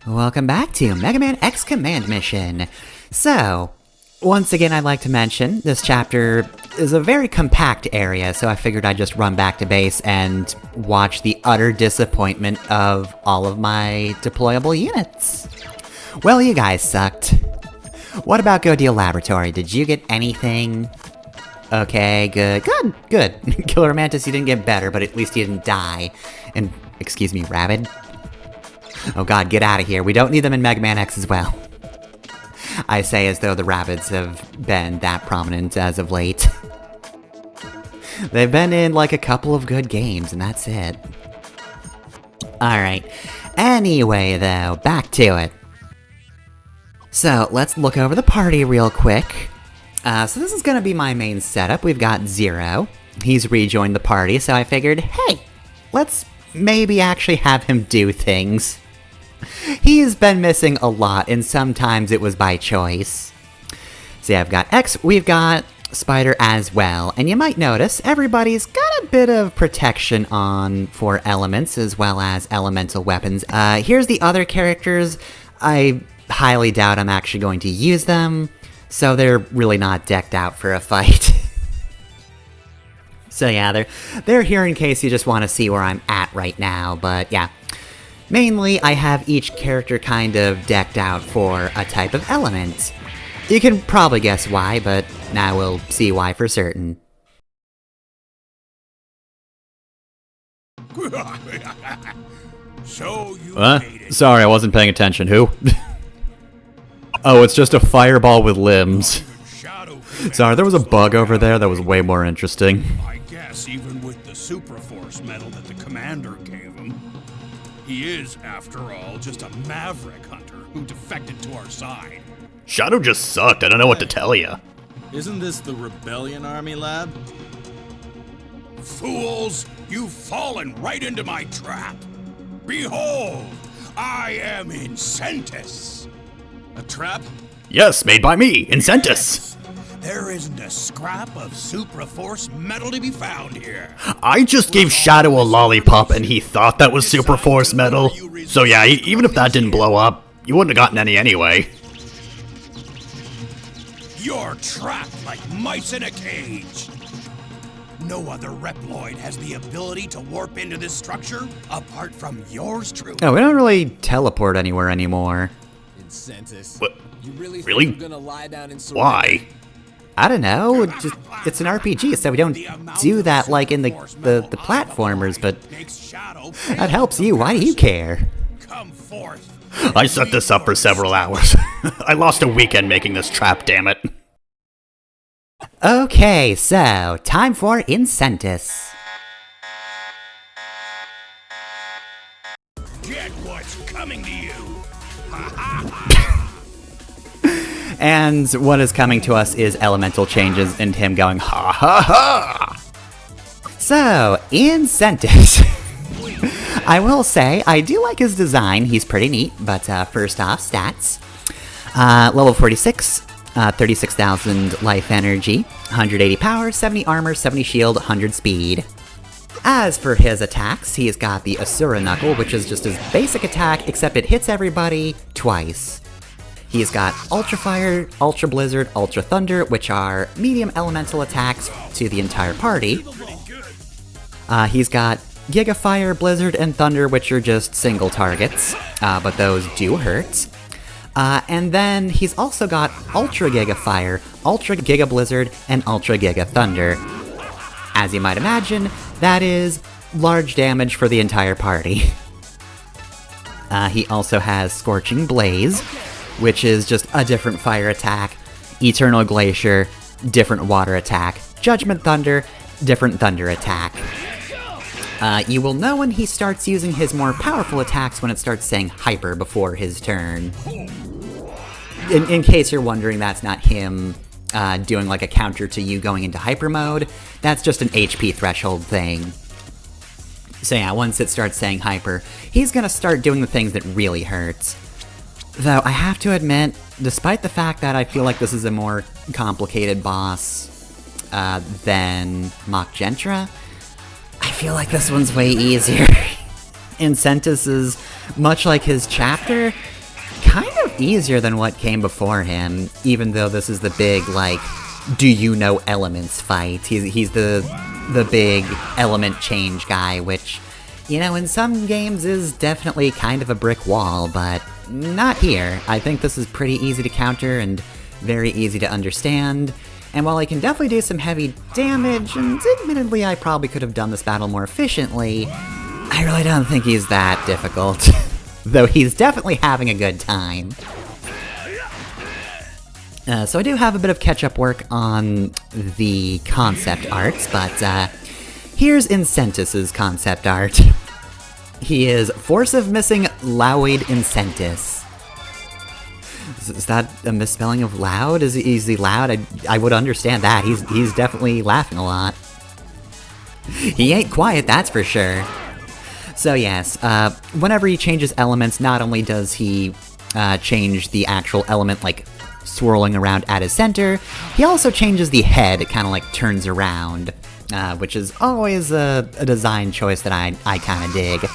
Welcome back to Mega Man X Command Mission. So, once again I'd like to mention, this chapter is a very compact area, so I figured I'd just run back to base and watch the utter disappointment of all of my deployable units. Well, you guys sucked. What about Go Deal Laboratory? Did you get anything? Okay, good. Killer Mantis, you didn't get better, but at least you didn't die. And, excuse me, Rabid? Oh god, get out of here. We don't need them in Mega Man X as well. I say as though the rabbits have been that prominent as of late. They've been in like a couple of good games, and that's it. Alright. Anyway, though, back to it. So, let's look over the party real quick. So this is gonna be my main setup. We've got Zero. He's rejoined the party, so I figured, hey, let's maybe actually have him do things. He's been missing a lot, and sometimes it was by choice. So yeah, I've got X, we've got Spider as well, and you might notice everybody's got a bit of protection on for elements as well as elemental weapons. Here's the other characters. I highly doubt I'm actually going to use them, so they're really not decked out for a fight. So yeah, they're here in case you just want to see where I'm at right now, but yeah. Mainly, I have each character kind of decked out for a type of element. You can probably guess why, but now we'll see why for certain. So you made it. Sorry, I wasn't paying attention. Who? Oh, it's just a fireball with limbs. Sorry, there was a bug over there that was way more interesting. I guess even with the Super Force medal that the commander gave him, he is, after all, just a maverick hunter who defected to our side. Shadow just sucked, I don't know what to tell you. Isn't this the Rebellion Army lab? Fools, you've fallen right into my trap. Behold, I am Incentas. A trap? Yes, made by me, Incentas. There isn't a scrap of Super Force metal to be found here. I just gave Shadow a lollipop and he thought that was Super Force metal. So yeah, even if that didn't blow up, you wouldn't have gotten any anyway. You're trapped like mice in a cage. No other Reploid has the ability to warp into this structure apart from yours truly. Oh, we don't really teleport anywhere anymore. Incentas. What? You really Really? think you're gonna lie down and surrender? Why? I don't know, it's an RPG, so we don't do that like in the platformers, but that helps you, why do you care? Come forth. I set this up for several hours. I lost a weekend making this trap, damn it. Okay, so, time for Incentas. Get what's coming to you. And what is coming to us is elemental changes and him going ha ha ha! So, Incentas. I will say, I do like his design, he's pretty neat, but first off, stats. Level 46, 36,000 life energy, 180 power, 70 armor, 70 shield, 100 speed. As for his attacks, he's got the Asura Knuckle, which is just his basic attack, except it hits everybody twice. He's got Ultra Fire, Ultra Blizzard, Ultra Thunder, which are medium elemental attacks to the entire party. He's got Giga Fire, Blizzard, and Thunder, which are just single targets, but those do hurt. And then he's also got Ultra Giga Fire, Ultra Giga Blizzard, and Ultra Giga Thunder. As you might imagine, that is large damage for the entire party. He also has Scorching Blaze, which is just a different fire attack, Eternal Glacier, different water attack, Judgment Thunder, different thunder attack. You will know when he starts using his more powerful attacks when it starts saying Hyper before his turn. In case you're wondering, that's not him doing like a counter to you going into Hyper mode, that's just an HP threshold thing. So yeah, once it starts saying Hyper, he's gonna start doing the things that really hurt. Though, I have to admit, despite the fact that I feel like this is a more complicated boss than Mach Gentra, I feel like this one's way easier. Incentas is, much like his chapter, kind of easier than what came before him, even though this is the big, like, do you know elements fight. He's the big element change guy, which, you know, in some games is definitely kind of a brick wall, but not here. I think this is pretty easy to counter and very easy to understand. And while I can definitely do some heavy damage, and admittedly I probably could have done this battle more efficiently, I really don't think he's that difficult. Though he's definitely having a good time. So I do have a bit of catch-up work on the concept arts, but here's Incentas' concept art. He is Force of Missing Loud Incentas. Is that a misspelling of loud? Is he loud? I would understand that. He's definitely laughing a lot. He ain't quiet, that's for sure. So yes, whenever he changes elements, not only does he change the actual element, like, swirling around at his center, he also changes the head. It kind of, like, turns around, which is always a design choice that I kind of dig.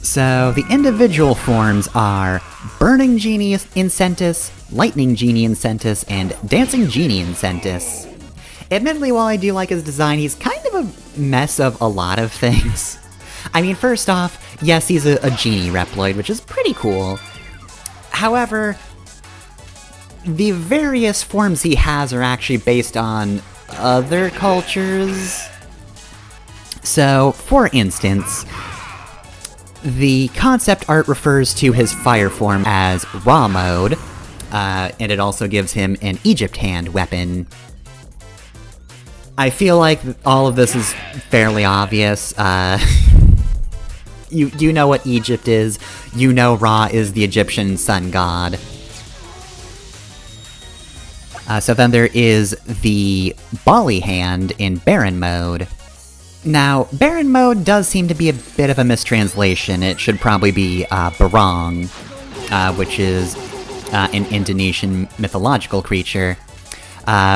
So, the individual forms are Burning Genie Incentas, Lightning Genie Incentas, and Dancing Genie Incentas. Admittedly, while I do like his design, he's kind of a mess of a lot of things. I mean, first off, yes, he's a genie Reploid, which is pretty cool. However, the various forms he has are actually based on other cultures. So, for instance, the concept art refers to his fire form as Raw Mode, and it also gives him an Egypt Hand weapon. I feel like all of this is fairly obvious. You know what Egypt is. You know Ra is the Egyptian sun god. So then there is the Bali Hand in Baron mode. Now, Baron mode does seem to be a bit of a mistranslation. It should probably be Barong, which is an Indonesian mythological creature,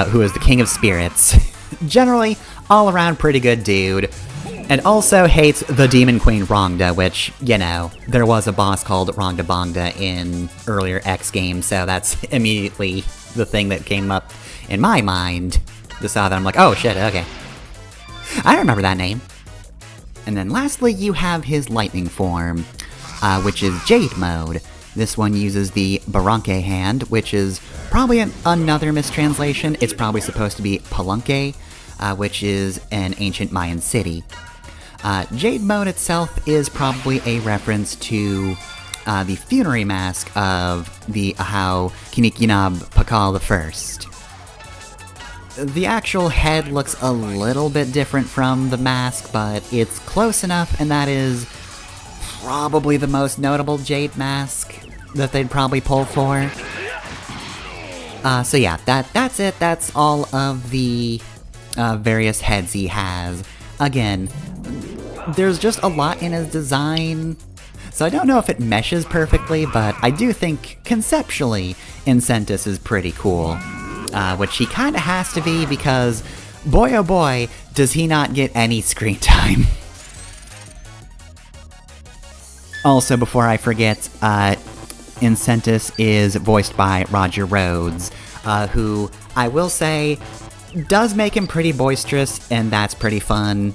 who is the king of spirits. Generally, all-around pretty good dude. And also hates the Demon Queen Rongda, which, you know, there was a boss called Rongda Bongda in earlier X games, so that's immediately the thing that came up in my mind. Just saw that, I'm like, oh shit, okay. I remember that name. And then lastly, you have his lightning form, which is Jade mode. This one uses the Baranque hand, which is probably another mistranslation. It's probably supposed to be Palenque, which is an ancient Mayan city. Jade mode itself is probably a reference to the funerary mask of the Ahau Kinikinab Pakal I. The actual head looks a little bit different from the mask, but it's close enough, and that is probably the most notable Jade mask that they'd probably pull for. So yeah, that's it. That's all of the various heads he has. Again, there's just a lot in his design, so I don't know if it meshes perfectly, but I do think, conceptually, Incentas is pretty cool. Which he kinda has to be, because, boy oh boy, does he not get any screen time. Also, before I forget, Incentas is voiced by Roger Rhodes, who, I will say, does make him pretty boisterous, and that's pretty fun.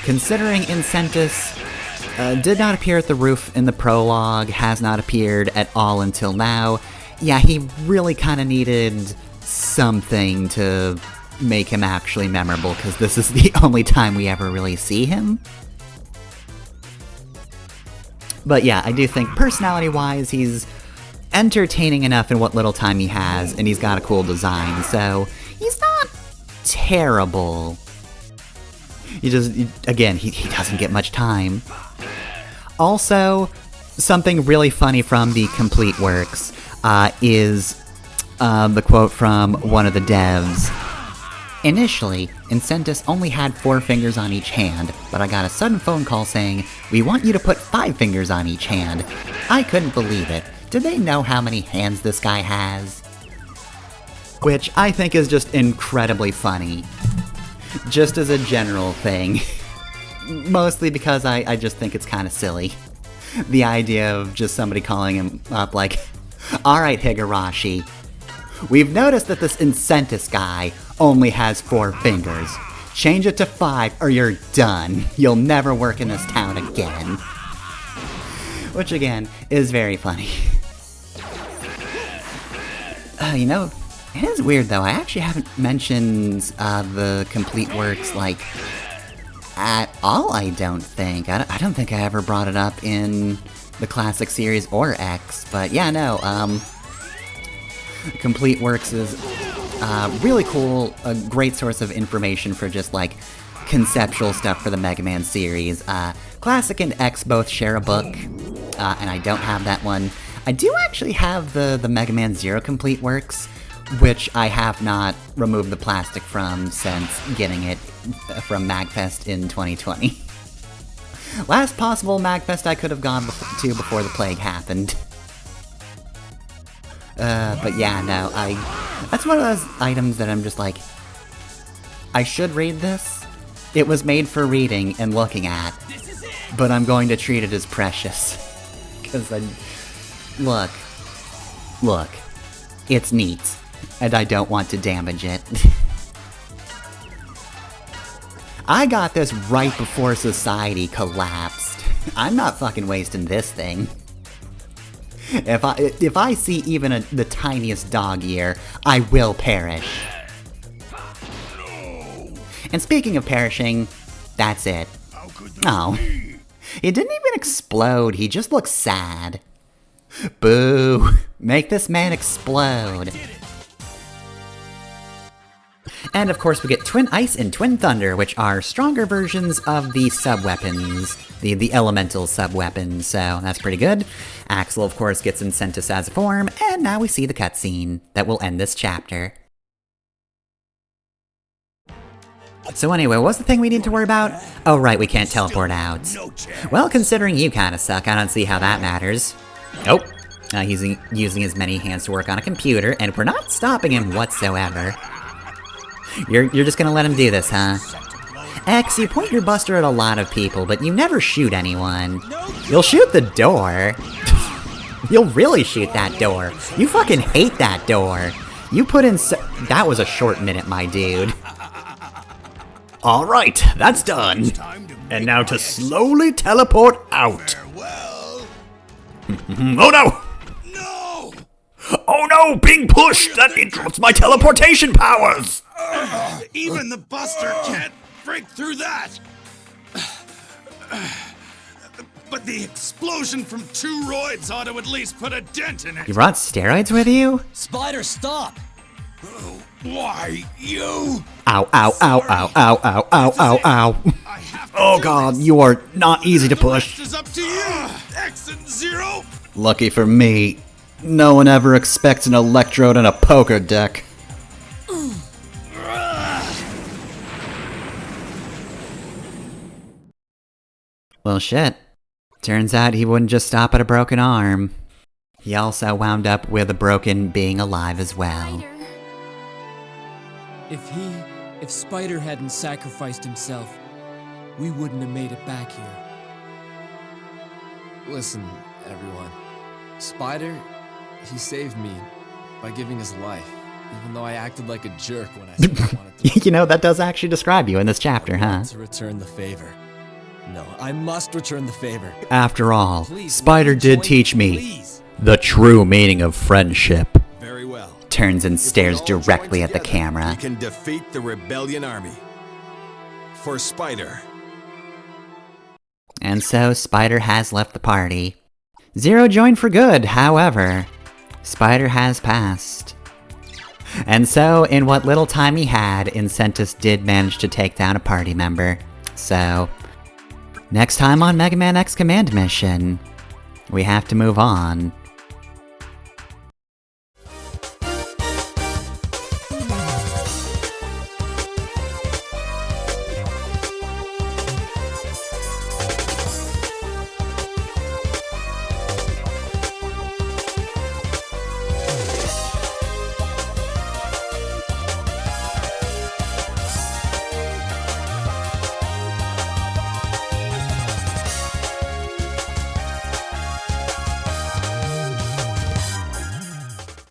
Considering Incentas did not appear at the roof in the prologue, has not appeared at all until now, yeah, he really kinda needed something to make him actually memorable, because this is the only time we ever really see him. But yeah, I do think personality-wise, he's entertaining enough in what little time he has, and he's got a cool design, so he's not terrible. He doesn't get much time. Also, something really funny from the complete works is the quote from one of the devs. Initially, Incentas only had 4 fingers on each hand, but I got a sudden phone call saying, "We want you to put 5 fingers on each hand." I couldn't believe it. Did they know how many hands this guy has? Which I think is just incredibly funny. Just as a general thing. Mostly because I just think it's kind of silly. The idea of just somebody calling him up like, alright Higurashi, we've noticed that this Incentas guy only has 4 fingers. Change it to 5 or you're done. You'll never work in this town again. Which again, is very funny. You know, it is weird though, I actually haven't mentioned the complete works, like, at all, I don't think. I don't think I ever brought it up in the classic series or X, but yeah, no, complete works is really cool, a great source of information for just, like, conceptual stuff for the Mega Man series. Classic and X both share a book, and I don't have that one. I do actually have the Mega Man Zero complete works, which I have not removed the plastic from since getting it from MagFest in 2020. Last possible MagFest I could have gone to before the plague happened. But yeah, no, that's one of those items that I'm just like, I should read this. It was made for reading and looking at, but I'm going to treat it as precious. Because look, it's neat, and I don't want to damage it. I got this right before society collapsed. I'm not fucking wasting this thing. If I see even the tiniest dog ear, I will perish. And speaking of perishing, that's it. Oh. He didn't even explode, he just looks sad. Boo! Make this man explode. And of course we get Twin Ice and Twin Thunder, which are stronger versions of the sub-weapons, the elemental sub-weapons, so that's pretty good. Axel of course gets Incentas as a form, and now we see the cutscene that will end this chapter. So anyway, what's the thing we need to worry about? Oh right, we can't teleport out. Well, considering you kinda suck, I don't see how that matters. Nope. He's using his many hands to work on a computer, and we're not stopping him whatsoever. You're just gonna let him do this, huh? X, you point your buster at a lot of people, but you never shoot anyone. You'll shoot the door. You'll really shoot that door. You fucking hate that door. You put in that was a short minute, my dude. Alright, that's done. And now to slowly teleport out. Oh no! No! Oh no, being pushed! That interrupts my teleportation powers! Even the Buster can't break through that! But the explosion from 2 roids ought to at least put a dent in it! You brought steroids with you? Spider, stop! Why, you? Ow, ow, ow, ow, ow, ow, ow, ow, ow. I have to Oh do god, this. you are not easy to The rest push. is up to you, X and Zero! Lucky for me, no one ever expects an electrode in a poker deck. Well shit. Turns out he wouldn't just stop at a broken arm. He also wound up with a broken being alive as well. If Spider hadn't sacrificed himself, we wouldn't have made it back here. Listen, everyone. Spider, he saved me by giving his life, even though I acted like a jerk when I said I wanted to. You know, that does actually describe you in this chapter, huh? To return the favor. No, I must return the favor. After all, Please, Spider let me did join teach you, me please. the true meaning of friendship. Very well. Turns and stares all join directly at the together, camera. We can defeat the Rebellion Army. For Spider. And so Spider has left the party. Zero joined for good, however. Spider has passed. And so, in what little time he had, Incentas did manage to take down a party member. So, next time on Mega Man X Command Mission, we have to move on.